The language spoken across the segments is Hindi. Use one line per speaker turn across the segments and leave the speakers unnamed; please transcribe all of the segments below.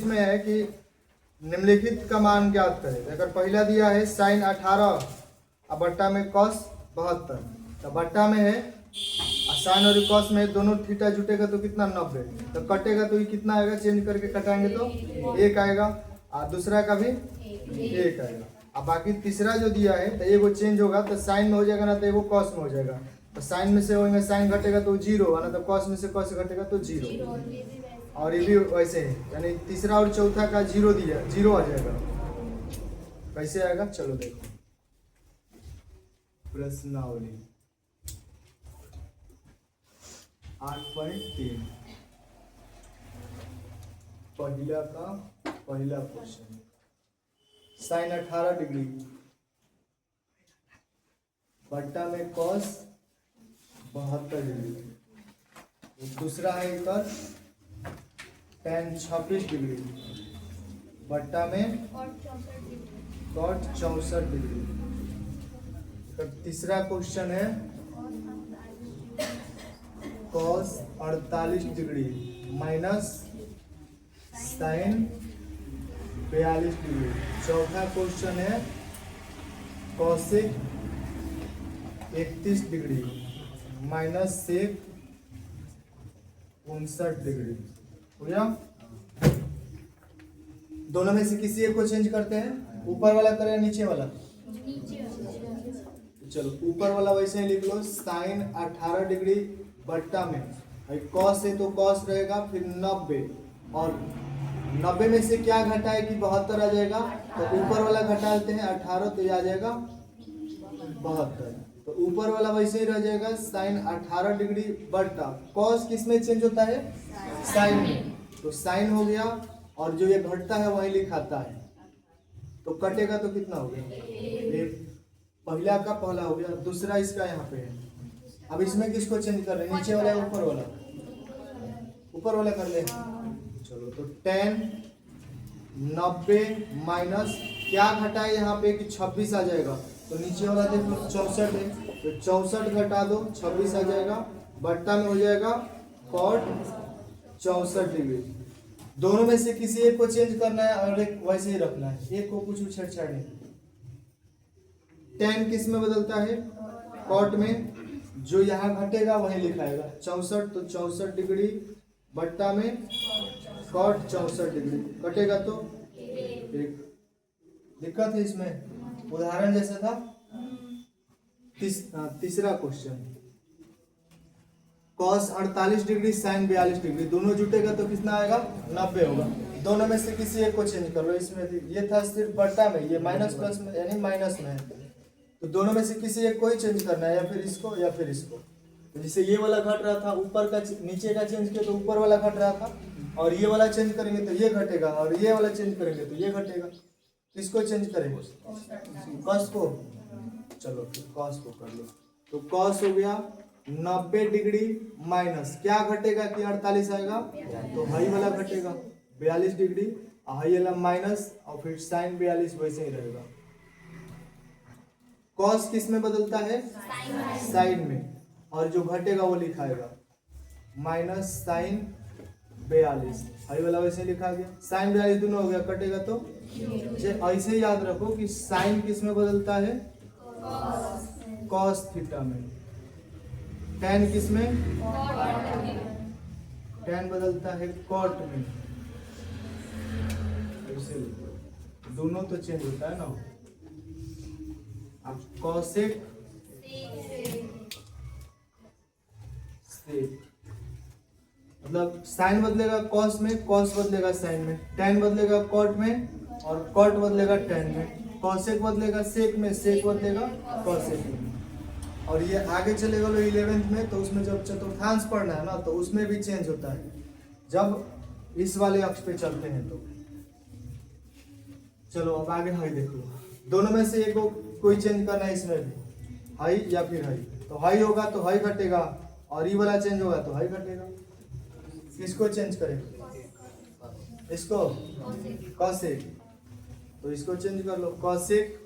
इसमें है कि निम्नलिखित का मान ज्ञात करें। अगर पहला दिया है साइन 18 और बट्टा में कॉस 72, तो बट्टा में है साइन और कॉस में दोनों थीटा जुटेगा तो कितना 90, तो कटेगा तो ये कितना आएगा, चेंज करके कटाएंगे तो 1 आएगा और दूसरा का भी 1 आएगा। अब बाकी तीसरा जो दिया है तो एगो चेंज होगा तो साइन में हो जाएगा ना, तो एगो कॉस में हो जाएगा। तो साइन में से होंगे साइन घटेगा तो 0 होगा ना, तो कॉस में से कॉस घटेगा तो 0। और ये भी वैसे है, यानी तीसरा और चौथा का 0 दिया, 0 आ जाएगा। कैसे आएगा चलो देखो। प्रश्नावली 8.3 पहला क्वेश्चन, साइन 18 डिग्री बट्टा में कॉस 72 डिग्री। दूसरा है इधर tan 26 डिग्री बट्टा में कॉट 64 डिग्री। तीसरा क्वेश्चन है cos 48 degree minus sine 42 degree. चौथा क्वेश्चन है cosec 31 degree minus sec 59 degree. हो गया। दोनों में से किसी एक को चेंज करते हैं, ऊपर वाला करें नीचे वाला? चलो ऊपर वाला वैसे ही लिख लो, साइन 18 डिग्री बट्टा में कॉस है तो कॉस रहेगा, फिर 90 और 90 में से क्या घटा है कि 72 आ जाएगा, तो ऊपर वाला घटा लेते हैं 18 तो ये आ जाएगा 72। तो ऊपर वाला वैसे ही रह जाएगा साइन 18 डिग्री बट्टा कॉस किस में चेंज होता है, साइन में, तो साइन हो गया और जो ये घटता है वही लिखाता है, तो कटेगा तो कितना हो गया, एक पहला का पहला हो गया, दूसरा इसका यहाँ पे है। अब इसमें किसको चेंज कर रहे हैं, नीचे वाला ऊपर वाला? ऊपर वाला कर ले। चलो तो tan 90 माइनस क्या घटा है यहाँ पे कि 26 आ जाएगा, तो नीचे वाला देखो 64 है, तो 64 घटा दो 26 आ जाएगा, बट्टा में हो जाएगा कॉट 64 डिग्री। दोनों में से किसी एक को चेंज करना है और एक वैसे ही रखना है, एक को कुछ छेड़छाड़ नहीं। tan किस में बदलता है, कॉट में, जो यहाँ घटेगा वही लिखाएगा 64, तो 64 डिग्री बट्टा में कॉट 64 डिग्री, कटेगा तो 1। दिक्कत है इसमें, उदाहरण जैसा था। तीसरा question, cos 48 degree sine 42 degree, दोनों जुटेगा तो कितना आएगा, 90 होगा। दोनों में से किसी एक को चेंज कर लो। इसमें ये था सिर्फ बट्टा में, ये माइनस प्लस में यानी माइनस में है, तो दोनों में से किसी एक को ही चेंज करना है, या फिर इसको या फिर इसको। तो जैसे ये वाला घट रहा था, ऊपर का नीचे का चेंज किया तो ऊपर वाला घट रहा था, और ये वाला चेंज करेंगे तो ये घटेगा, और ये वाला चेंज करेंगे तो ये घटेगा। किसको चेंज करेंगे, कॉस को। चलो कॉस को कर लो, तो कॉस हो गया 90 डिग्री माइनस क्या घटेगा कि 48 आएगा, तो हाई वाला घटेगा 42 डिग्री, हाई वाला माइनस और फिर साइन 42 वैसे ही रहेगा। कॉस किस में बदलता है, साइन में, और जो घटेगा वो लिखाएगा माइनस साइन 42, हाई वाला वैसे लिखा गया, साइन 42 दोनों हो गया, कटेगा तो ऐसे ही याद रखो कि साइन किस में बदलता है, कॉस थीटा में, tan किस में, tan बदलता है कॉट में, ऐसे दोनों तो चेंज होता है ना। अब कॉसेक मतलब साइन बदलेगा कॉस में, कॉस बदलेगा साइन में, tan बदलेगा कॉट में, और कॉट बदलेगा tan में, कॉसेक बदलेगा सेक में, सेक बदलेगा कॉसेक में। और ये आगे चलेगा लो 11th में, तो उसमें जब चतुर्थांश पढ़ना है ना, तो उसमें भी चेंज होता है जब इस वाले अक्ष पे चलते हैं तो। चलो अब आगे हाई देख लो, दोनों में से एक को कोई चेंज करना है, इसमें भी हाई या फिर हाई, तो हाई होगा तो हाई घटेगा, और ये वाला चेंज होगा तो हाई घटेगा। किसको चेंज करें, इसको, कॉसेक, तो इसको चेंज कर लो, कॉसेक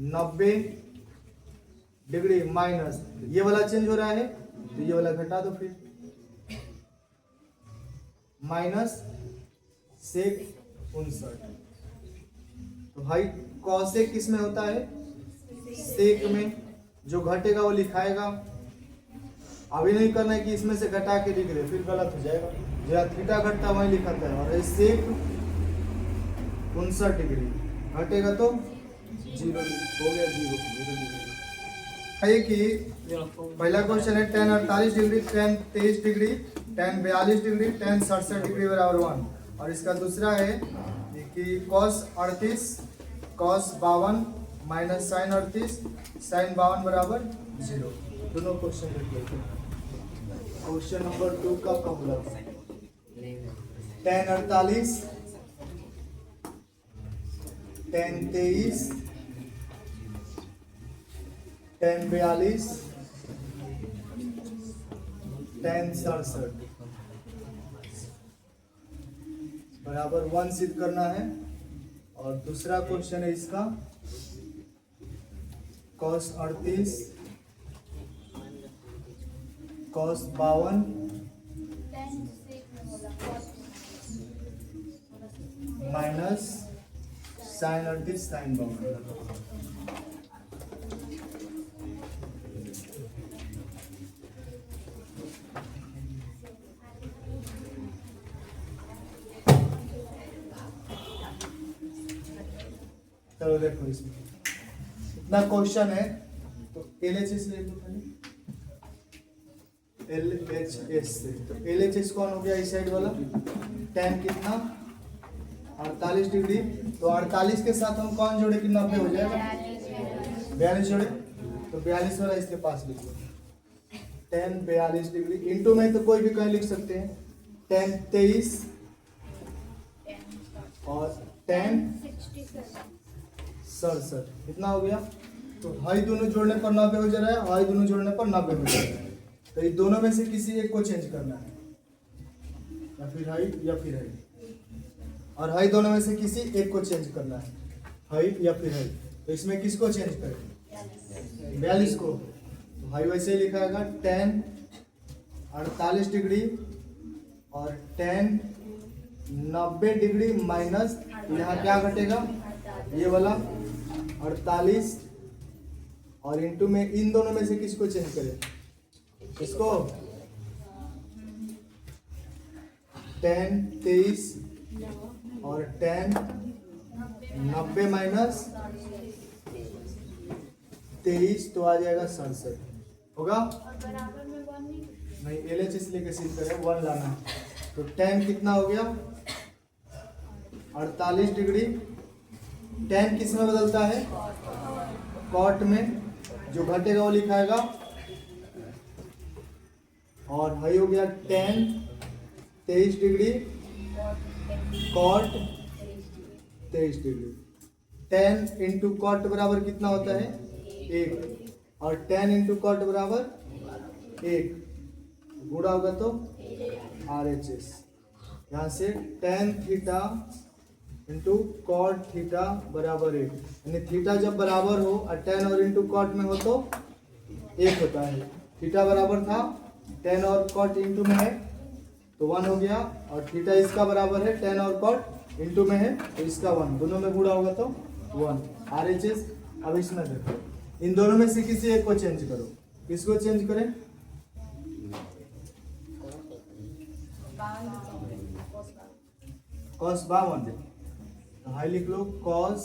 90 डिग्री माइनस ये वाला चेंज हो रहा है तो ये वाला घटा दो, फिर माइनस सेक 59। तो भाई कॉसेक किस में होता है? सेक में। जो घटेगा वो लिखाएगा। अभी नहीं करना है कि इसमें से घटा के लिख दे, फिर गलत हो जाएगा। जहाँ थीटा घटता है वहीं लिखाता है। और सेक 59 डिग्री घटेगा तो 0 हो गया, 0 है कि पहला क्वेश्चन है tan 48 degree, tan 23 degree, tan 42 degree, tan 67 degree बराबर 1। और इसका दूसरा है कि cos 38 cos 52 minus sin 38 sin 52 बराबर 0। दोनों क्वेश्चन लिख लेते हैं। क्वेश्चन नंबर 2 का formula tan 48 tan 23 tan 42 tan 67 बराबर 1 सिद्ध करना है। और दूसरा क्वेश्चन है इसका cos 38 cos 52 minus sin 38 sin 52। चलो देखो इसमें इतना क्वेश्चन है तो LHS ले लो खाली, LHS से। तो LHS कौन हो गया? इस साइड वाला tan कितना 48 डिग्री। तो 48 के साथ हम कौन जोड़े कि 90 हो जाएगा? 42 जोड़े तो 42 वाला इसके पास लिख लो। tan 42 डिग्री इंटू में तो कोई भी कहीं लिख सकते हैं। tan 23 और tan 67 कितना हो गया? तो हाई दोनों जोड़ने पर 90 हो जा रहा है, हाई दोनों जोड़ने पर 90 हो जा रहा है। तो ये दोनों में से किसी एक को चेंज करना है, या फिर हाई या फिर हाई। और हाई दोनों में से किसी एक को चेंज करना है, हाई या फिर हाई। तो इसमें किसको चेंज करें? 42 को। तो हाई वैसे ही लिखा जाएगा tan 48 डिग्री और tan 90 डिग्री माइनस यहाँ क्या घटेगा? ये वाला 48 और इंटू में इन दोनों में से किसको चेंज करें? इसको tan 23 और tan 90 माइनस 23 तो आ जाएगा 67 होगा। नहीं LHS लेके सिद्ध करें 1 लाना है। तो tan कितना हो गया? 48 डिग्री। tan किस में बदलता है? कॉट में। जो घटेगा वो लिखाएगा। और हाई हो गया tan 23 degree cot 23 degree. tan into cot बराबर कितना होता है? 1। और tan इंटू कॉट बराबर 1 गुणा होगा तो RHS। यहाँ से tan theta into cot theta बराबर 1, यानी थीटा जब बराबर हो और tan और इंटू कॉट में हो तो 1 होता है। थीटा बराबर था tan और कॉट इंटू में है तो 1 हो गया। और थीटा इसका बराबर है tan और कॉट इंटू में है तो इसका 1, दोनों में गुणा होगा तो 1 RHS। अब इसमें देखो इन दोनों में से किसी एक को चेंज करो। किसको चेंज करें? cos 52। तो हाई लिख लो cos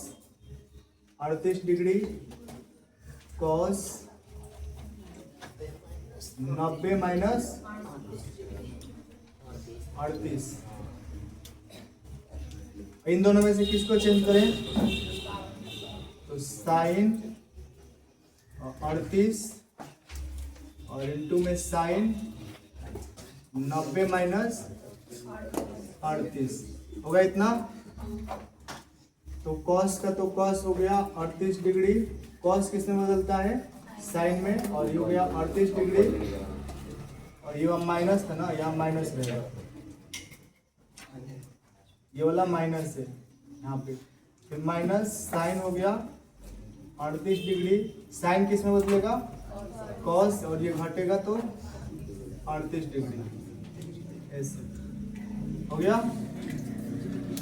38 डिग्री cos 90 माइनस 38। इन दोनों में से किसको चेंज करें? तो साइन 38 और इंटू में साइन 90 माइनस 38 होगा इतना। तो cos का तो cos हो गया 38 डिग्री। cos किस में बदलता है? साइन में। और ये हो गया 38 डिग्री और ये माइनस था ना, यहाँ माइनस रहेगा, ये वाला माइनस है यहाँ पे। फिर माइनस साइन हो गया 38 डिग्री। साइन किस में बदलेगा? cos और ये घटेगा तो 38 डिग्री। ऐसे हो गया।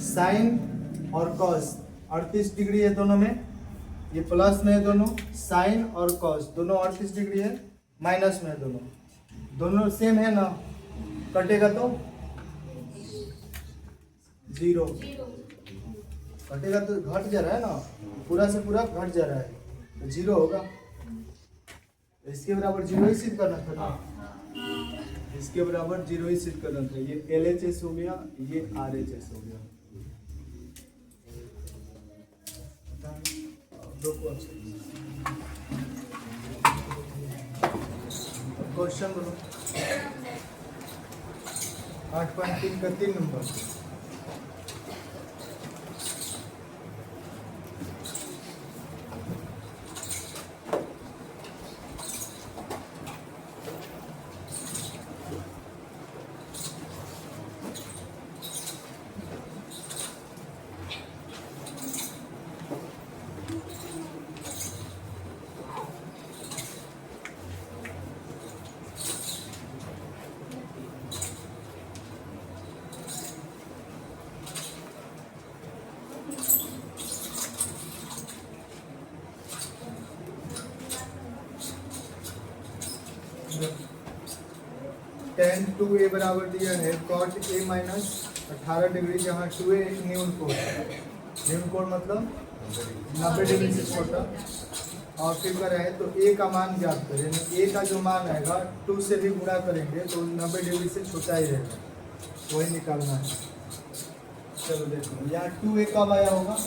साइन और कॉस 38 डिग्री है दोनों में, ये प्लस में है दोनों, साइन और कॉस दोनों 38 डिग्री है, माइनस में है दोनों सेम है ना, कटेगा तो 0, कटेगा तो घट जा रहा है ना, पूरा से पूरा घट जा रहा है तो 0 होगा। इसके बराबर 0 ही सिद्ध करना था ना, इसके बराबर 0 ही सिद्ध करना था। ये LHS हो गया, ये RHS हो गया। क्वेश्चन 8.3 का 3 नंबर। tan 2a बराबर दिया है cot a माइनस 18 डिग्री, जहाँ 2a एक न्यून कोण है, न्यून कोण मतलब 90 डिग्री से छोटा, और फिर कर रहे हैं तो a का मान ज्ञात करें, यानी a का जो मान आएगा 2 से भी गुणा करेंगे तो 90 डिग्री से छोटा ही रहेगा, वही निकालना है। चलो देखो यहाँ 2a कब आया होगा,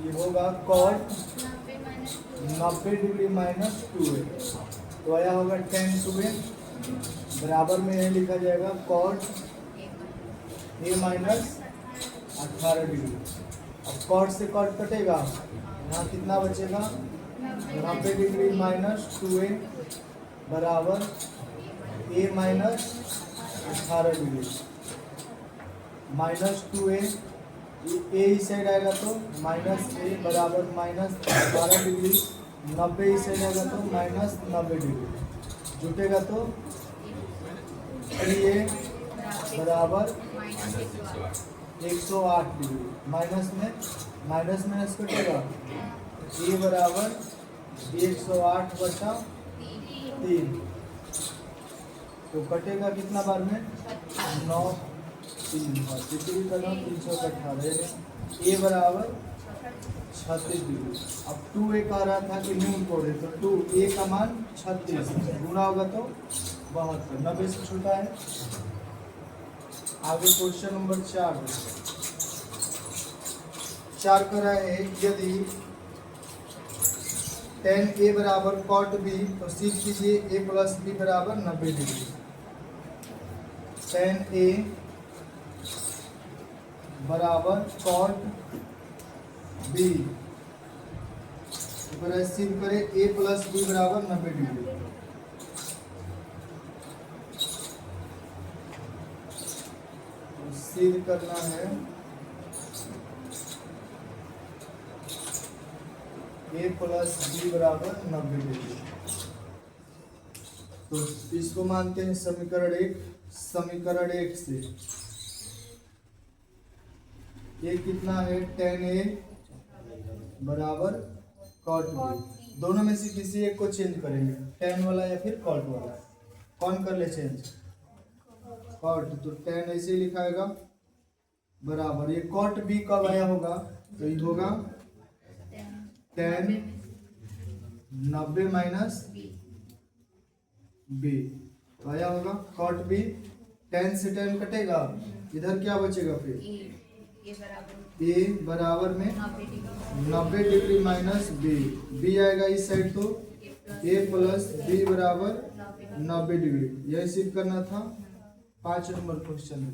ये होगा cot 90 डिग्री माइनस 2a, तो आया होगा tan 2a बराबर में यह लिखा जाएगा cot a माइनस 18 डिग्री। अब cot से cot कटेगा, यहाँ कितना बचेगा 90 डिग्री माइनस 2a बराबर a minus 18 degree, minus 2a, a इस साइड आएगा तो माइनस a बराबर माइनस 12 डिग्री, 90 इस साइड आएगा तो माइनस 90 डिग्री, जुटेगा तो 3a बराबर 108 डिग्री, माइनस माइनस कटेगा, a बराबर 108 बटा 3, तो कटेगा कितना बार में 9 3 बार, कितनी करना 318, a बराबर 36 डिग्री। अब 2a कह रहा था कि न्यून कोण है, तो 2a का मान 36 गुना होगा तो 72, 90 से छोटा है। आगे क्वेश्चन नंबर 4 कर रहे हैं, यदि tan a बराबर cot b, तो सीख कीजिए a प्लस b बराबर 90 डिग्री, tan a बराबर cot b, सिद्ध करें a प्लस b बराबर 90 डिग्री। सिद्ध करना है a प्लस b बराबर 90 डिग्री, तो इसको मानते हैं समीकरण 1। समीकरण 1 से ये कितना है tan a बराबर cot b, दोनों में से किसी एक को चेंज करेंगे, tan वाला या फिर cot वाला, कौन कर ले चेंज, cot, तो tan ऐसे ही लिखाएगा बराबर, ये cot b कब आया होगा, तो ये होगा tan 90 माइनस b, तो आया होगा cot b, tan से tan कटेगा, इधर क्या बचेगा फिर a बराबर में 90 डिग्री माइनस b आएगा इस साइड, तो a प्लस b बराबर 90 डिग्री, यही सिद्ध करना था। 5 नंबर क्वेश्चन है।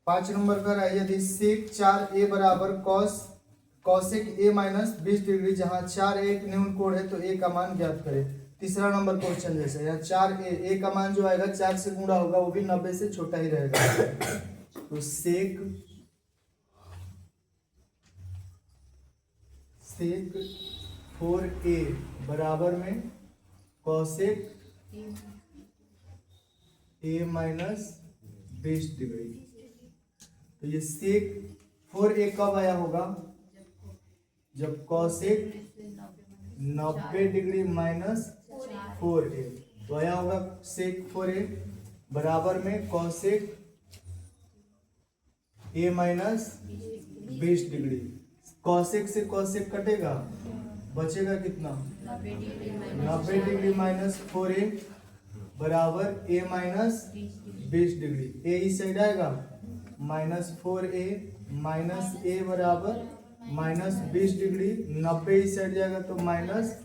5 नंबर का है, यदि sec 4a बराबर cosec a माइनस 20 डिग्री, जहाँ 4a एक न्यून कोण है तो a का मान ज्ञात करें। तीसरा नंबर क्वेश्चन जैसे यहाँ 4a का मान जो आएगा 4 से गुणा होगा, वो भी 90 से छोटा ही रहेगा, तो sec 4a बराबर में cosec a माइनस 20 डिग्री। तो ये सेक 4a कब आया होगा? जब कॉसेक 90 डिग्री माइनस 4a, तो आया होगा सेक 4a बराबर में cosec a minus 20 degree. Cosec से कॉसेक कटेगा, बचेगा कितना? 90 डिग्री माइनस 4a बराबर a माइनस 20 डिग्री। a इस साइड आएगा, माइनस 4a माइनस a बराबर माइनस 20 डिग्री। 90 इस साइड जाएगा तो माइनस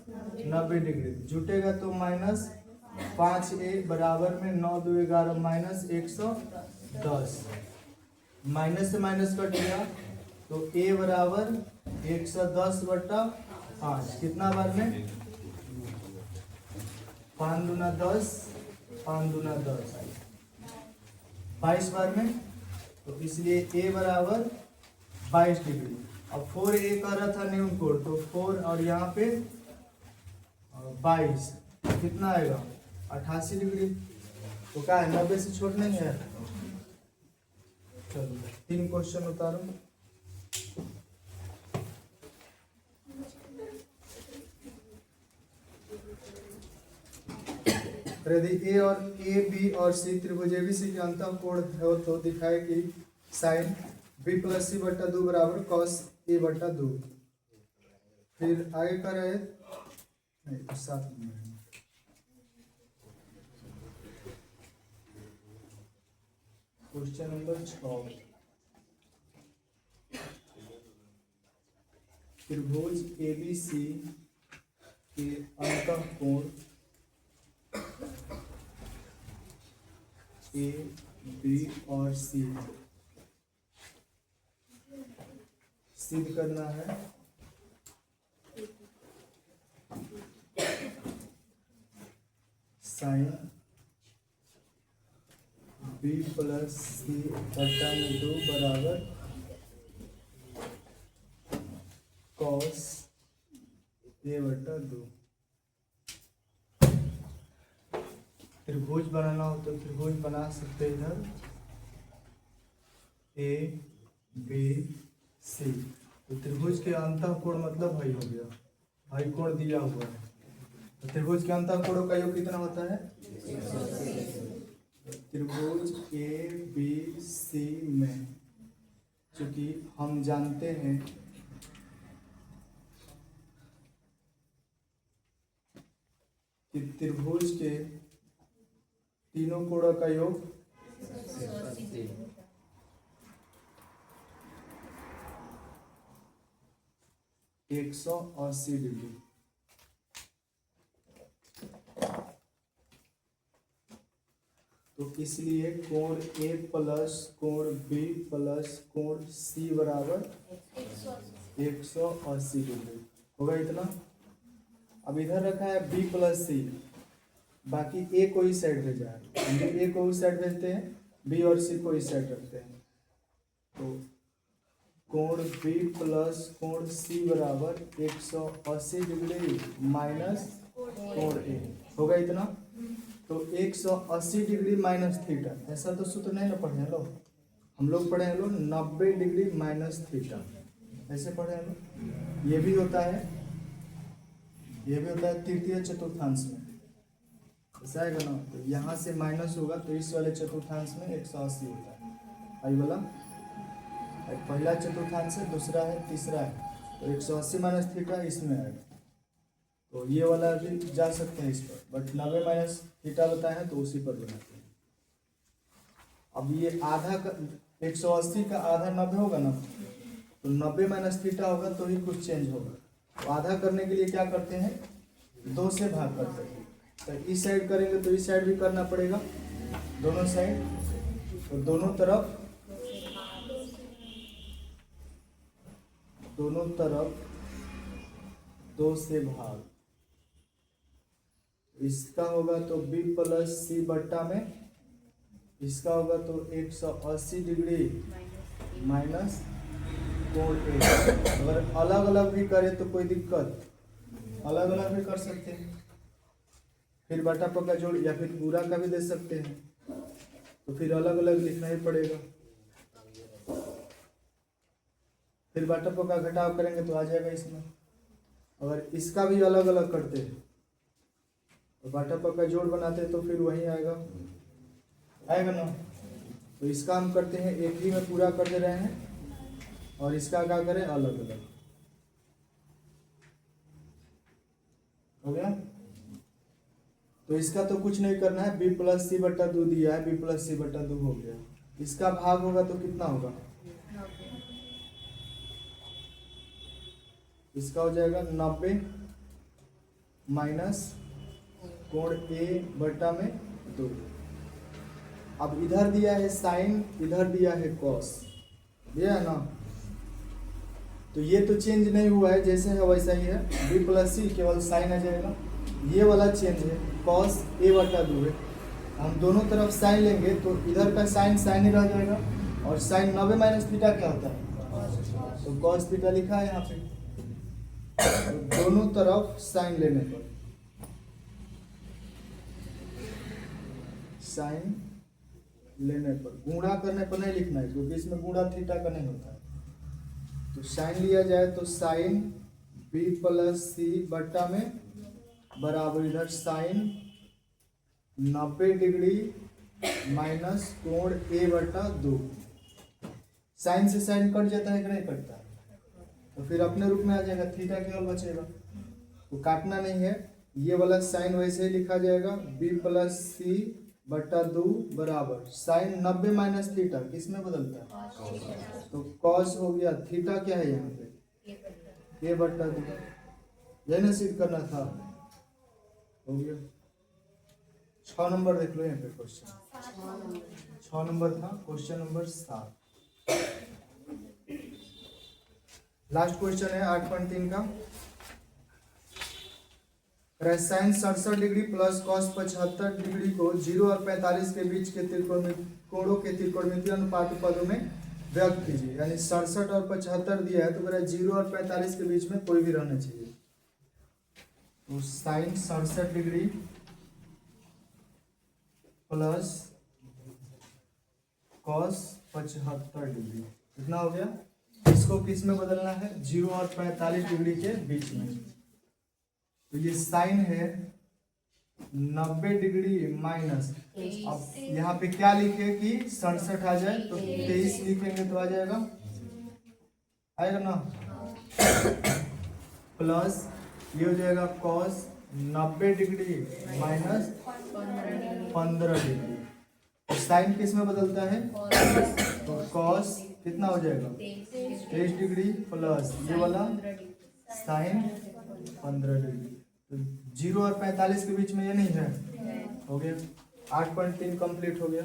90 डिग्री, जुटेगा तो माइनस 5a बराबर में 9 2 11 माइनस 110। माइनस से माइनस कट गया तो a बराबर 110/5। कितना बार में? 5 दूना 10, 5 दूना 10, 22 बार में। तो इसलिए a बराबर 22 डिग्री। अब 4a कर रहा था न्यून कोण, तो 4 और यहाँ पे 22, कितना आएगा? 88 डिग्री। तो क्या है, 90 से छोट नहीं है? चलो 3 क्वेश्चन उतारो। यदि ए और ए बी और सी त्रिभुज एबीसी के अंतः कोण हो तो दिखाए कि साइन बी प्लस सी बट्टा 2 बराबर कॉस ए बट्टा 2। फिर आगे का रहे नहीं तो 7 नंबर क्वेश्चन नंबर 6। त्रिभुज एबीसी के अंतः कोण ए बी और सी सिद्ध करना है। साइन बी प्लस सी बट्टा में 2 बराबर कॉस ए बट्टा 2। त्रिभुज बनाना हो तो त्रिभुज बना सकते हैं इधर ए बी सी। तो त्रिभुज के अंतः कोण मतलब भाई हो गया, भाई कोण दिया हुआ है। तो त्रिभुज के अंतः कोणों का योग कितना होता है? त्रिभुज ए बी सी में चूंकि हम जानते हैं कि त्रिभुज के तीनों कोणों का योग 180 डिग्री। तो इसलिए कोण ए प्लस कोण बी प्लस कोण सी बराबर 180 डिग्री होगा इतना। अब इधर रखा है बी प्लस सी, बाकी ए को इस साइड भेजा है, हम ए को उस साइड भेजते हैं, बी और सी को इस साइड रखते हैं। तो कोण बी प्लस कोण सी बराबर 180 डिग्री माइनस कोण ए होगा इतना। तो 180 डिग्री माइनस थीटा, ऐसा तो सूत्र नहीं ना पढ़े हैं लोग, हम लोग पढ़े हैं लोग 90 डिग्री माइनस थीटा, ऐसे पढ़े हैं लोग। ये भी होता है, ये भी होता है तृतीय चतुर्थांश में, ऐसा है ना। तो यहाँ से माइनस होगा तो इस वाले चतुर्थांश में 180 होता है, आई वाला पहला चतुर्थांश है, दूसरा है, तीसरा है। तो 180 माइनस थीटा इसमें आएगा, तो ये वाला भी जा सकते हैं इस पर, बट 90 माइनस थीटा बताए हैं तो उसी पर बनाते हैं। अब ये आधा का 180 का आधा 90 होगा ना, तो 90 माइनस थीटा होगा तो ही कुछ चेंज होगा। तो आधा करने के लिए क्या करते हैं, 2 से भाग करते हैं। तो इस साइड करेंगे तो इस साइड भी करना पड़ेगा, दोनों साइड। तो दोनों तरफ 2 से भाग। इसका होगा तो b प्लस सी बट्टा में, इसका होगा तो 180 डिग्री माइनस कोण ए। अगर अलग अलग भी करें तो कोई दिक्कत, अलग अलग भी कर सकते हैं, फिर बटा पक्का जोड़ या फिर पूरा का भी दे सकते हैं। तो फिर अलग अलग लिखना ही पड़ेगा। फिर बटा का घटाव करेंगे तो आ जाएगा इसमें। अगर इसका भी अलग अलग करते तो बटा का जोड़ बनाते तो फिर वही आएगा ना। तो इसका हम करते हैं एक ही में पूरा कर दे रहे हैं और इसका क्या करें अलग अलग। हो गया। तो इसका तो कुछ नहीं करना है, b प्लस सी बटा 2 दिया है, b प्लस सी बटा 2 हो गया। इसका भाग होगा तो कितना होगा, इसका हो जाएगा 90 माइनस कोण a बटा में 2। अब इधर दिया है साइन, इधर दिया है कॉस, दिया है ना। तो ये तो चेंज नहीं हुआ है, जैसे है वैसा ही है, b प्लस सी केवल साइन आ जाएगा। ये वाला चेंज है, कॉस a बटा 2 है। हम दोनों तरफ साइन लेंगे तो इधर का साइन साइन ही रह जाएगा, और साइन 90 माइनस थीटा क्या होता है, तो कॉस थीटा लिखा है यहाँ पे। तो दोनों तरफ साइन लेने पर, साइन लेने पर, गुणा करने पर नहीं लिखना है क्योंकि इसमें गुणा थीटा का नहीं होता है। तो साइन लिया जाए तो साइन b प्लस सी बटा में बराबर इधर साइन 90 डिग्री माइनस कोण a बटा 2। साइन से साइन कट जाता है कि नहीं कटता, तो फिर अपने रूप में आ जाएगा, थीटा केवल बचेगा, तो काटना नहीं है। ये वाला साइन वैसे ही लिखा जाएगा, b प्लस सी बटा 2 बराबर साइन 90 माइनस थीटा किस में बदलता है, तो कॉस हो गया। थीटा क्या है यहाँ पे, a बटा 2, यही ना सिद्ध करना था, हो गया। 6 नंबर देख लो यहाँ पे क्वेश्चन, 6 नंबर था क्वेश्चन नंबर 7। लास्ट क्वेश्चन है 8.3 का। Sine 67 degree plus cos 75 degree को 0 और 45 के बीच के कोणों के त्रिकोणमितीय अनुपात पदों में व्यक्त कीजिए। यानी 67 और 75 दिया है तो मेरा 0 और 45 के बीच में कोई भी रहना चाहिए। तो sine 67 degree plus cos 75 degree कितना हो गया, इसको किस में बदलना है, 0 और 45 डिग्री के बीच में। तो ये साइन है 90 डिग्री माइनस, अब यहाँ पे क्या लिखे कि 67 आ जाए तो 23 लिखेंगे तो आ जाएगा, आएगा ना। प्लस ये हो जाएगा कॉस 90 डिग्री माइनस 15 डिग्री। तो साइन किस में बदलता है, तो कॉस कितना हो जाएगा 23 डिग्री प्लस ये वाला साइन 15 डिग्री। तो 0 और 45 के बीच में ये नहीं है, हो गया। 8.3 कंप्लीट हो गया।